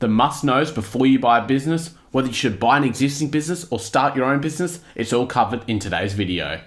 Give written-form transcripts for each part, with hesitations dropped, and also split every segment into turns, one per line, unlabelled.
the must-knows before you buy a business, whether you should buy an existing business or start your own business, it's all covered in today's video.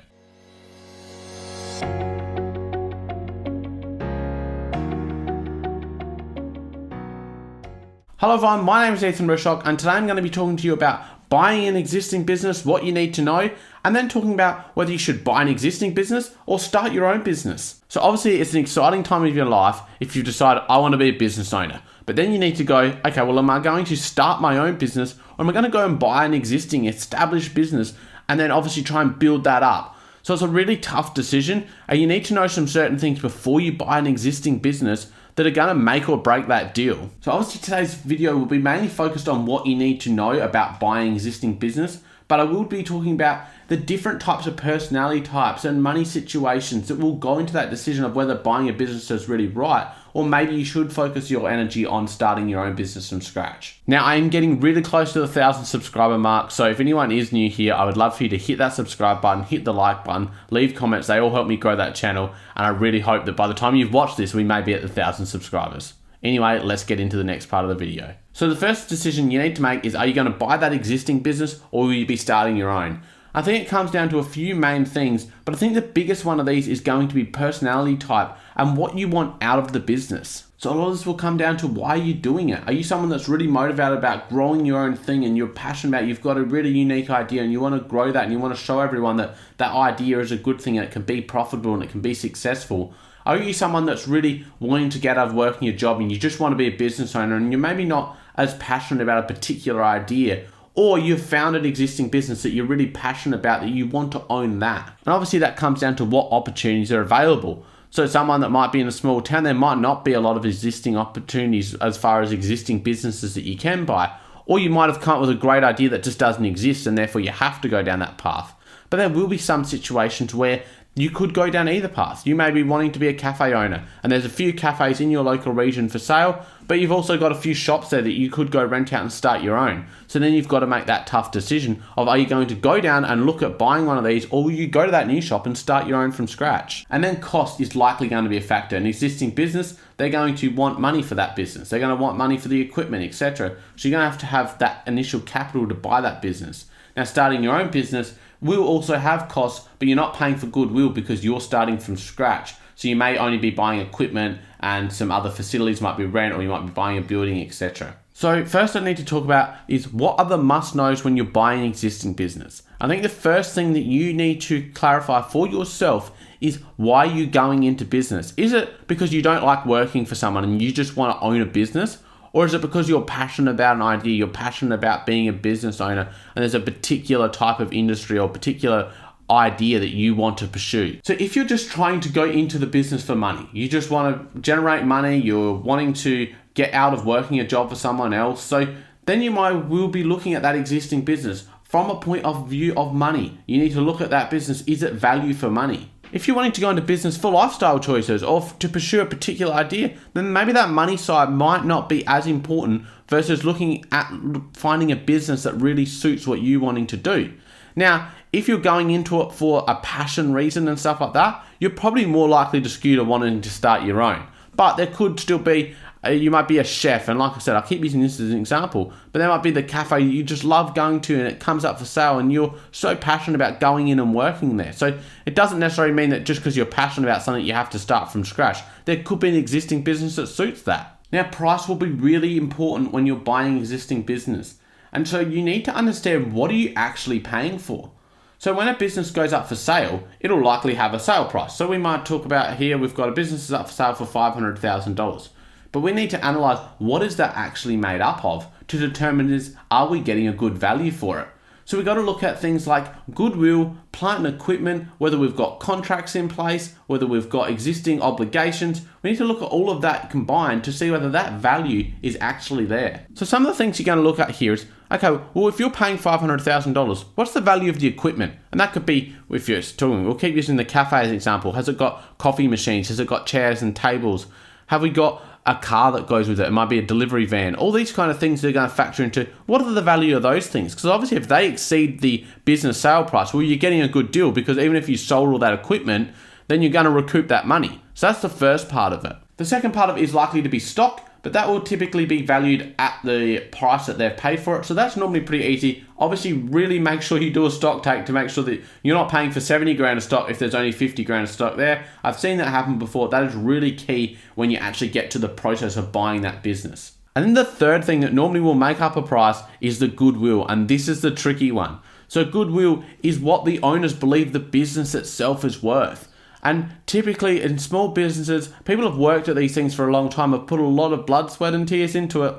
Hello everyone, my name is Ethan Rushock, and today I'm going to be talking to you about buying an existing business, what you need to know, and then talking about whether you should buy an existing business or start your own business. So obviously it's an exciting time of your life if you've decided I want to be a business owner. But then you need to go, okay, well, am I going to start my own business, or am I going to go and buy an existing established business and then obviously try and build that up? So it's a really tough decision, and you need to know some certain things before you buy an existing business that are going to make or break that deal. So obviously today's video will be mainly focused on what you need to know about buying existing business, but I will be talking about the different types of personality types and money situations that will go into that decision of whether buying a business is really right, or maybe you should focus your energy on starting your own business from scratch. Now, I am getting really close to the 1,000 subscriber mark, so if anyone is new here, I would love for you to hit that subscribe button, hit the like button, leave comments. They all help me grow that channel, and I really hope that by the time you've watched this, we may be at the 1,000 subscribers. Anyway, let's get into the next part of the video. So the first decision you need to make is, are you going to buy that existing business or will you be starting your own? I think it comes down to a few main things, but I think the biggest one of these is going to be personality type and what you want out of the business. So a lot of this will come down to why you're doing it. Are you someone that's really motivated about growing your own thing and you're passionate about, you've got a really unique idea and you want to grow that and you want to show everyone that that idea is a good thing and it can be profitable and it can be successful? Are you someone that's really wanting to get out of working your job and you just want to be a business owner and you're maybe not as passionate about a particular idea? Or you've found an existing business that you're really passionate about, that you want to own that. And obviously that comes down to what opportunities are available. So someone that might be in a small town, there might not be a lot of existing opportunities as far as existing businesses that you can buy. Or you might have come up with a great idea that just doesn't exist and therefore you have to go down that path. But there will be some situations where you could go down either path. You may be wanting to be a cafe owner and there's a few cafes in your local region for sale, but you've also got a few shops there that you could go rent out and start your own. So then you've got to make that tough decision of, are you going to go down and look at buying one of these, or will you go to that new shop and start your own from scratch? And then cost is likely going to be a factor. An existing business, they're going to want money for that business. They're going to want money for the equipment, etc. So you're going to have that initial capital to buy that business. Now, starting your own business will also have costs, but you're not paying for goodwill because you're starting from scratch. So you may only be buying equipment and some other facilities, might be rent, or you might be buying a building, etc. So first I need to talk about is what are the must-knows when you're buying an existing business. I think the first thing that you need to clarify for yourself is, why are you going into business? Is it because you don't like working for someone and you just want to own a business? Or is it because you're passionate about an idea, you're passionate about being a business owner, and there's a particular type of industry or particular idea that you want to pursue? So if you're just trying to go into the business for money, you just want to generate money, you're wanting to get out of working a job for someone else, so then you will be looking at that existing business from a point of view of money. You need to look at that business. Is it value for money? If you're wanting to go into business for lifestyle choices or to pursue a particular idea, then maybe that money side might not be as important versus looking at finding a business that really suits what you're wanting to do. Now, if you're going into it for a passion reason and stuff like that, you're probably more likely to skew to wanting to start your own. But there could still be, you might be a chef, and like I said, I keep using this as an example, but there might be the cafe you just love going to and it comes up for sale and you're so passionate about going in and working there. So it doesn't necessarily mean that just because you're passionate about something you have to start from scratch. There could be an existing business that suits that. Now, price will be really important when you're buying existing business. And so you need to understand, what are you actually paying for? So when a business goes up for sale, it'll likely have a sale price. So we might talk about here, we've got a business that's up for sale for $500,000. But we need to analyze, what is that actually made up of to determine, are we getting a good value for it? So we've got to look at things like goodwill, plant and equipment, whether we've got contracts in place, whether we've got existing obligations. We need to look at all of that combined to see whether that value is actually there. So some of the things you're going to look at here is, okay, well, if you're paying $500,000, what's the value of the equipment? And that could be, if you're talking, we'll keep using the cafe as an example. Has it got coffee machines? Has it got chairs and tables? Have we got a car that goes with it? It might be a delivery van. All these kind of things that are going to factor into, what are the value of those things? Because obviously if they exceed the business sale price, well, you're getting a good deal, because even if you sold all that equipment, then you're going to recoup that money. So that's the first part of it. The second part of it is likely to be stock, but but that will typically be valued at the price that they've paid for it. So that's normally pretty easy. Obviously, really make sure you do a stock take to make sure that you're not paying for 70 grand of stock if there's only 50 grand of stock there. I've seen that happen before. That is really key when you actually get to the process of buying that business. And then the third thing that normally will make up a price is the goodwill. And this is the tricky one. So goodwill is what the owners believe the business itself is worth. And typically in small businesses, people have worked at these things for a long time, have put a lot of blood, sweat and tears into it,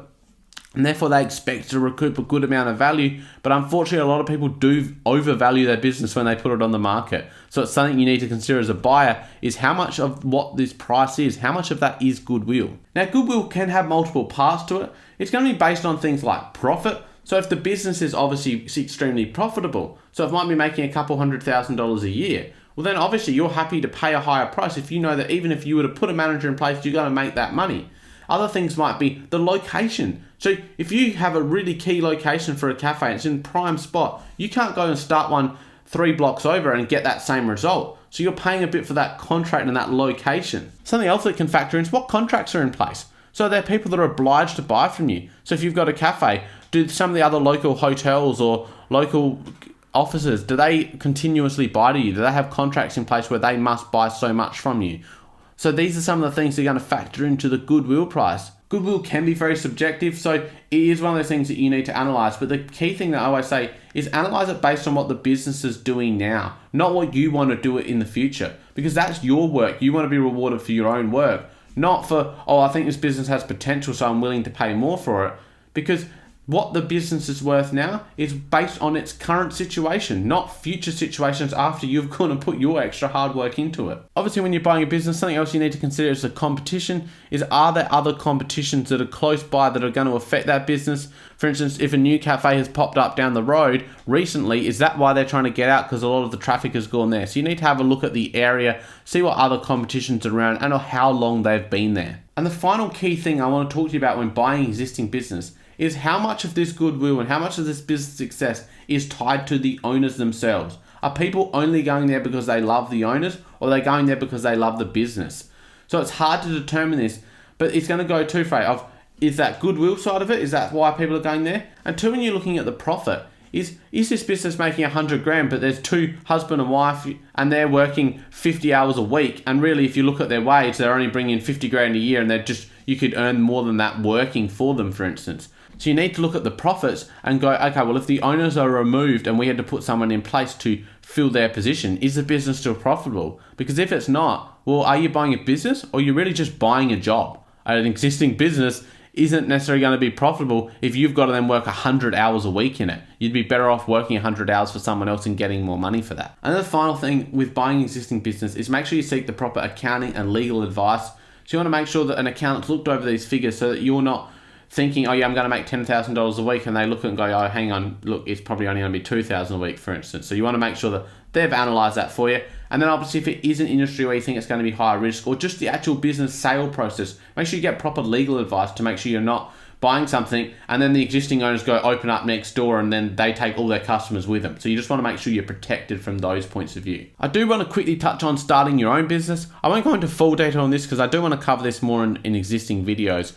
and therefore they expect to recoup a good amount of value. But unfortunately, a lot of people do overvalue their business when they put it on the market. So it's something you need to consider as a buyer, is how much of what this price is, how much of that is goodwill. Now, goodwill can have multiple parts to it. It's going to be based on things like profit. So if the business is obviously extremely profitable, so it might be making a couple $100,000 a year, well then obviously you're happy to pay a higher price if you know that even if you were to put a manager in place, you're going to make that money. Other things might be the location. So if you have a really key location for a cafe and it's in prime spot, you can't go and start one 3 blocks over and get that same result. So you're paying a bit for that contract and that location. Something else that can factor in is what contracts are in place. So there are people that are obliged to buy from you. So if you've got a cafe, do some of the other local hotels or local offices, do they continuously buy to you? Do they have contracts in place where they must buy so much from you? So these are some of the things that are going to factor into the goodwill price. Goodwill can be very subjective, so it is one of those things that you need to analyze. But the key thing that I always say is analyze it based on what the business is doing now, not what you want to do it in the future, because that's your work. You want to be rewarded for your own work, not for, oh, I think this business has potential, so I'm willing to pay more for it. Because what the business is worth now is based on its current situation, not future situations after you've gone and put your extra hard work into it. Obviously, when you're buying a business, something else you need to consider is the competition. Are there other competitions that are close by that are going to affect that business? For instance, if a new cafe has popped up down the road recently, is that why they're trying to get out? Because a lot of the traffic has gone there. So you need to have a look at the area, see what other competitions are around and how long they've been there. And the final key thing I want to talk to you about when buying existing business is how much of this goodwill and how much of this business success is tied to the owners themselves. Are people only going there because they love the owners, or are they going there because they love the business? So it's hard to determine this, but it's going to go two-way of, is that goodwill side of it? Is that why people are going there? And two, when you're looking at the profit, is this business making 100 grand, but there's two husband and wife and they're working 50 hours a week, and really if you look at their wage, they're only bringing 50 grand a year, and you could earn more than that working for them, for instance. So you need to look at the profits and go, okay, well, if the owners are removed and we had to put someone in place to fill their position, is the business still profitable? Because if it's not, well, are you buying a business or are you really just buying a job? An existing business isn't necessarily going to be profitable if you've got to then work 100 hours a week in it. You'd be better off working 100 hours for someone else and getting more money for that. And the final thing with buying existing business is make sure you seek the proper accounting and legal advice. So you want to make sure that an accountant's looked over these figures so that you're not thinking, oh yeah, I'm going to make $10,000 a week, and they look and go, oh, hang on, look, it's probably only going to be $2,000 a week, for instance. So you want to make sure that they've analysed that for you. And then obviously if it is an industry where you think it's going to be higher risk, or just the actual business sale process, make sure you get proper legal advice to make sure you're not buying something and then the existing owners go open up next door and then they take all their customers with them. So you just want to make sure you're protected from those points of view. I do want to quickly touch on starting your own business. I won't go into full detail on this because I do want to cover this more in existing videos.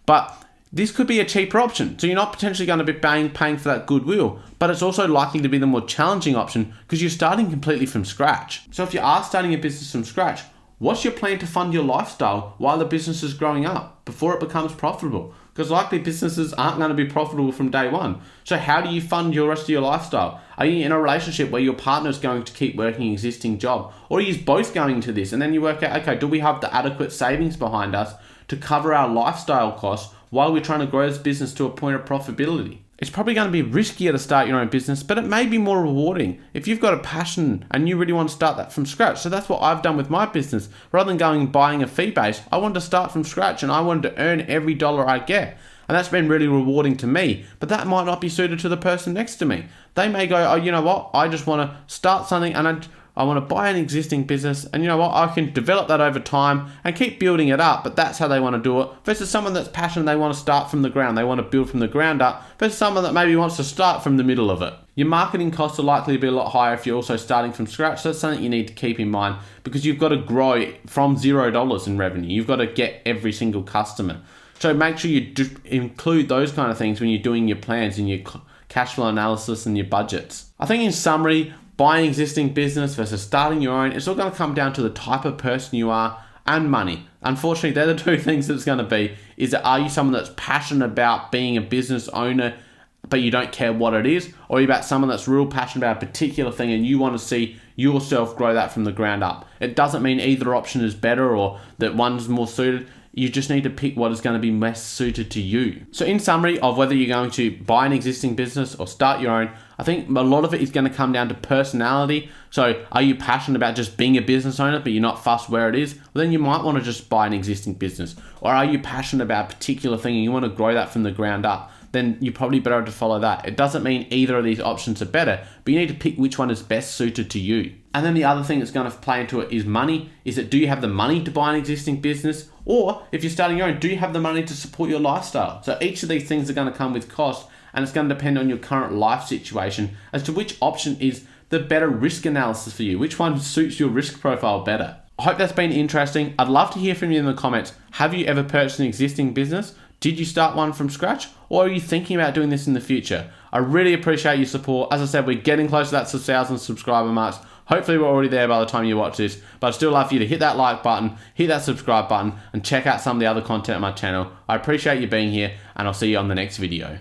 But this could be a cheaper option. So you're not potentially going to be paying for that goodwill, but it's also likely to be the more challenging option because you're starting completely from scratch. So if you are starting a business from scratch, what's your plan to fund your lifestyle while the business is growing up before it becomes profitable? Because likely businesses aren't going to be profitable from day one. So how do you fund your rest of your lifestyle? Are you in a relationship where your partner's going to keep working an existing job? Or are you both going to this? And then you work out, okay, do we have the adequate savings behind us to cover our lifestyle costs while we're trying to grow this business to a point of profitability? It's probably going to be riskier to start your own business, but it may be more rewarding if you've got a passion and you really want to start that from scratch. So that's what I've done with my business. Rather than going and buying a fee base, I wanted to start from scratch and I wanted to earn every dollar I get. And that's been really rewarding to me, but that might not be suited to the person next to me. They may go, oh, you know what? I just want to start something and I want to buy an existing business, and you know what, I can develop that over time and keep building it up, but that's how they want to do it, versus someone that's passionate, they want to start from the ground, they want to build from the ground up, versus someone that maybe wants to start from the middle of it. Your marketing costs are likely to be a lot higher if you're also starting from scratch, so that's something you need to keep in mind, because you've got to grow from $0 in revenue. You've got to get every single customer. So make sure you include those kind of things when you're doing your plans and your cash flow analysis and your budgets. I think in summary, buying existing business versus starting your own, it's all going to come down to the type of person you are and money. Unfortunately, they're the two things that it's going to be. Is that, are you someone that's passionate about being a business owner, but you don't care what it is? Or are you about someone that's real passionate about a particular thing and you want to see yourself grow that from the ground up? It doesn't mean either option is better or that one's more suited. You just need to pick what is going to be best suited to you. So in summary of whether you're going to buy an existing business or start your own, I think a lot of it is going to come down to personality. So are you passionate about just being a business owner, but you're not fussed where it is? Well, then you might want to just buy an existing business. Or are you passionate about a particular thing and you want to grow that from the ground up? Then you're probably better to follow that. It doesn't mean either of these options are better, but you need to pick which one is best suited to you. And then the other thing that's going to play into it is money. Is that, do you have the money to buy an existing business? Or if you're starting your own, do you have the money to support your lifestyle? So each of these things are going to come with cost, and it's going to depend on your current life situation as to which option is the better risk analysis for you, which one suits your risk profile better. I hope that's been interesting. I'd love to hear from you in the comments. Have you ever purchased an existing business? Did you start one from scratch, or are you thinking about doing this in the future? I really appreciate your support. As I said, we're getting close to that 1,000 subscriber marks. Hopefully we're already there by the time you watch this, but I'd still love for you to hit that like button, hit that subscribe button, and check out some of the other content on my channel. I appreciate you being here, and I'll see you on the next video.